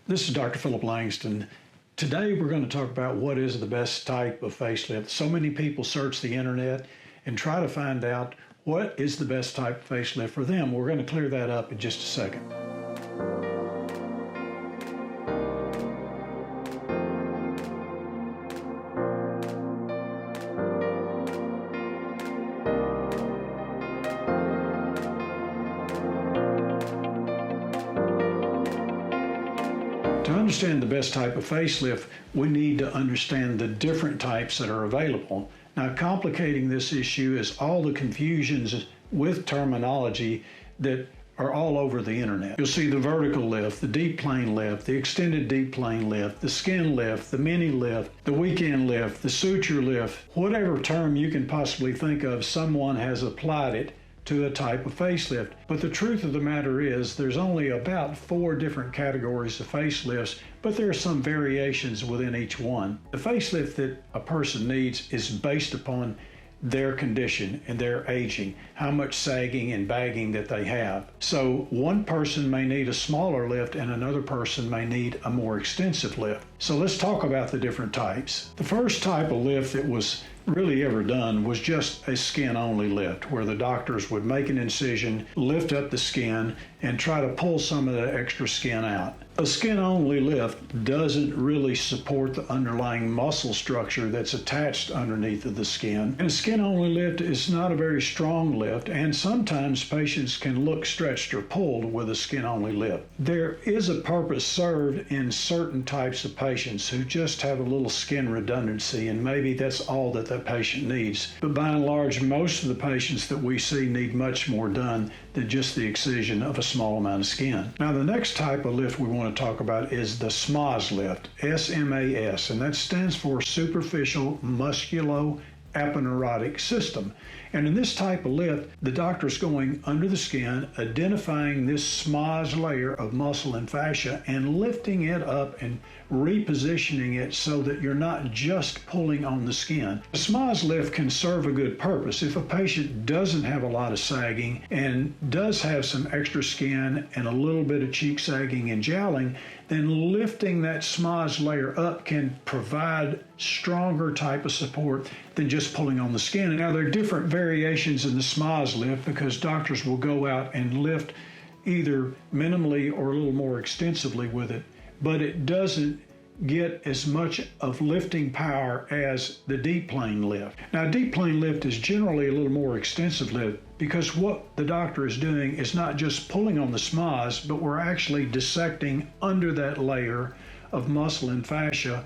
This is Dr. Phillip Langsdon. Today we're going to talk about what is the best type of facelift. So many people search the internet and try to find out what is the best type of facelift for them. We're going to clear that up in just a second. To understand the best type of facelift, we need to understand the different types that are available. Now, complicating this issue is all the confusions with terminology that are all over the internet. You'll see the vertical lift, the deep plane lift, the extended deep plane lift, the skin lift, the mini lift, the weekend lift, the suture lift. Whatever term you can possibly think of, someone has applied it to a type of facelift. But the truth of the matter is there's only about 4 different categories of facelifts, but there are some variations within each one. The facelift that a person needs is based upon their condition and their aging, how much sagging and bagging that they have. So one person may need a smaller lift and another person may need a more extensive lift. So let's talk about the different types. The first type of lift that was really ever done was just a skin-only lift, where the doctors would make an incision, lift up the skin, and try to pull some of the extra skin out. A skin-only lift doesn't really support the underlying muscle structure that's attached underneath of the skin. And a skin-only lift is not a very strong lift, and sometimes patients can look stretched or pulled with a skin-only lift. There is a purpose served in certain types of patients who just have a little skin redundancy, and maybe that's all that that patient needs. But by and large, most of the patients that we see need much more done than just the excision of a small amount of skin. Now, the next type of lift we want to talk about is the SMAS lift, SMAS, and that stands for Superficial Musculo-Aponeurotic System. And in this type of lift, the doctor's going under the skin, identifying this SMAS layer of muscle and fascia and lifting it up and repositioning it so that you're not just pulling on the skin. The SMAS lift can serve a good purpose. If a patient doesn't have a lot of sagging and does have some extra skin and a little bit of cheek sagging and jowling, then lifting that SMAS layer up can provide stronger type of support than just pulling on the skin. Now, there are different variations in the SMAS lift because doctors will go out and lift either minimally or a little more extensively with it, but it doesn't get as much of lifting power as the deep plane lift. Now, deep plane lift is generally a little more extensive lift because what the doctor is doing is not just pulling on the SMAS, but we're actually dissecting under that layer of muscle and fascia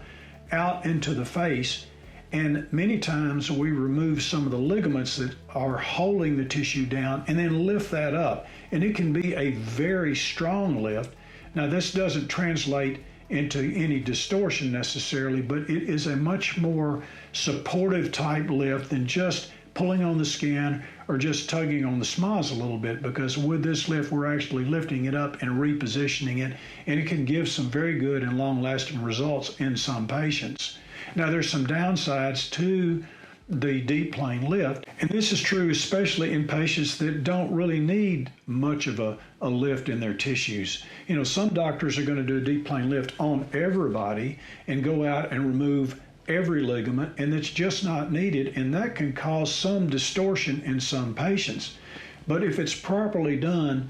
out into the face. And many times we remove some of the ligaments that are holding the tissue down and then lift that up. And it can be a very strong lift. Now, this doesn't translate into any distortion necessarily, but it is a much more supportive type lift than just pulling on the skin or just tugging on the SMAS a little bit, because with this lift we're actually lifting it up and repositioning it, and it can give some very good and long-lasting results in some patients. Now, there's some downsides to the deep plane lift, and this is true especially in patients that don't really need much of a lift in their tissues. You know, some doctors are going to do a deep plane lift on everybody and go out and remove every ligament, and it's just not needed, and that can cause some distortion in some patients. But if it's properly done,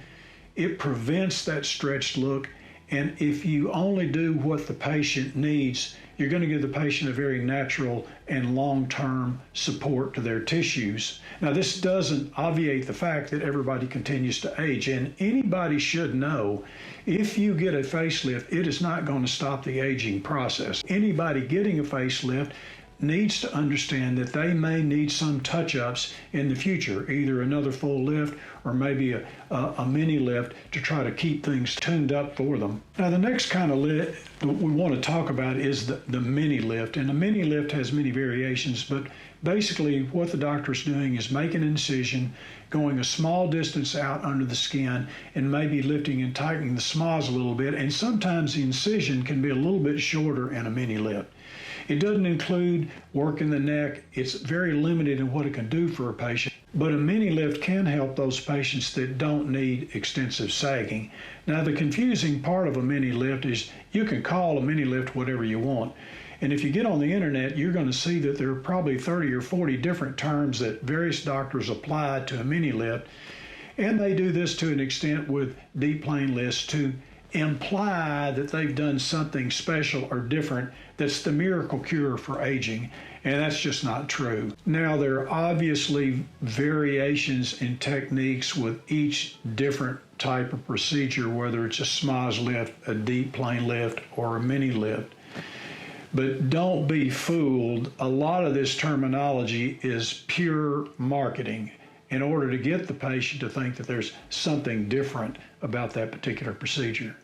it prevents that stretched look, and if you only do what the patient needs, you're going to give the patient a very natural and long-term support to their tissues. Now, this doesn't obviate the fact that everybody continues to age, and anybody should know if you get a facelift, it is not going to stop the aging process. Anybody getting a facelift needs to understand that they may need some touch-ups in the future, either another full lift or maybe a mini lift to try to keep things tuned up for them. Now, the next kind of lift we want to talk about is the mini lift, and the mini lift has many variations, but basically what the doctor's doing is making an incision, going a small distance out under the skin, and maybe lifting and tightening the SMAS a little bit, and sometimes the incision can be a little bit shorter in a mini lift. It doesn't include working the neck. It's very limited in what it can do for a patient. But a mini lift can help those patients that don't need extensive sagging. Now, the confusing part of a mini lift is you can call a mini lift whatever you want. And if you get on the internet, you're going to see that there are probably 30 or 40 different terms that various doctors apply to a mini lift. And they do this to an extent with deep plane lifts to imply that they've done something special or different that's the miracle cure for aging, and that's just not true. Now, there are obviously variations in techniques with each different type of procedure, whether it's a SMAS lift, a deep plane lift, or a mini lift. But don't be fooled. A lot of this terminology is pure marketing in order to get the patient to think that there's something different about that particular procedure.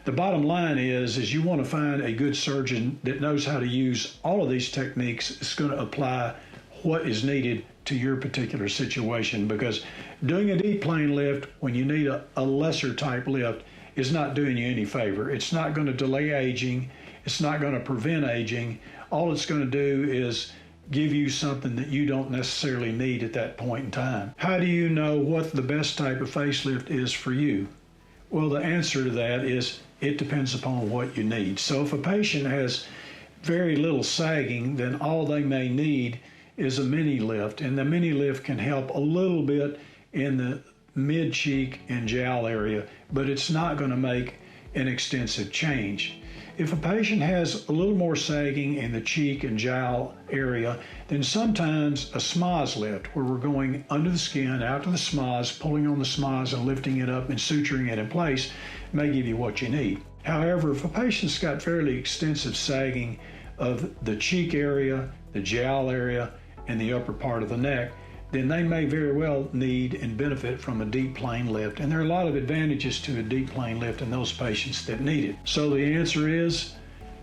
The bottom line is you want to find a good surgeon that knows how to use all of these techniques. It's going to apply what is needed to your particular situation, because doing a deep plane lift when you need a lesser type lift is not doing you any favor. It's not going to delay aging. It's not going to prevent aging. All it's going to do is give you something that you don't necessarily need at that point in time. How do you know what the best type of facelift is for you? Well, the answer to that is it depends upon what you need. So if a patient has very little sagging, then all they may need is a mini lift, and the mini lift can help a little bit in the mid cheek and jowl area, but it's not going to make an extensive change. If a patient has a little more sagging in the cheek and jowl area, then sometimes a SMAS lift, where we're going under the skin, out to the SMAS, pulling on the SMAS and lifting it up and suturing it in place, may give you what you need. However, if a patient's got fairly extensive sagging of the cheek area, the jowl area, and the upper part of the neck, then they may very well need and benefit from a deep plane lift. And there are a lot of advantages to a deep plane lift in those patients that need it. So the answer is,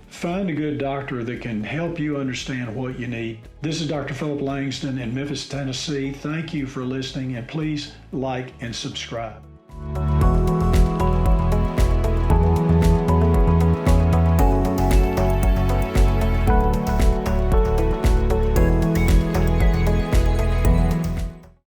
find a good doctor that can help you understand what you need. This is Dr. Phillip Langsdon in Memphis, Tennessee. Thank you for listening, and please like and subscribe.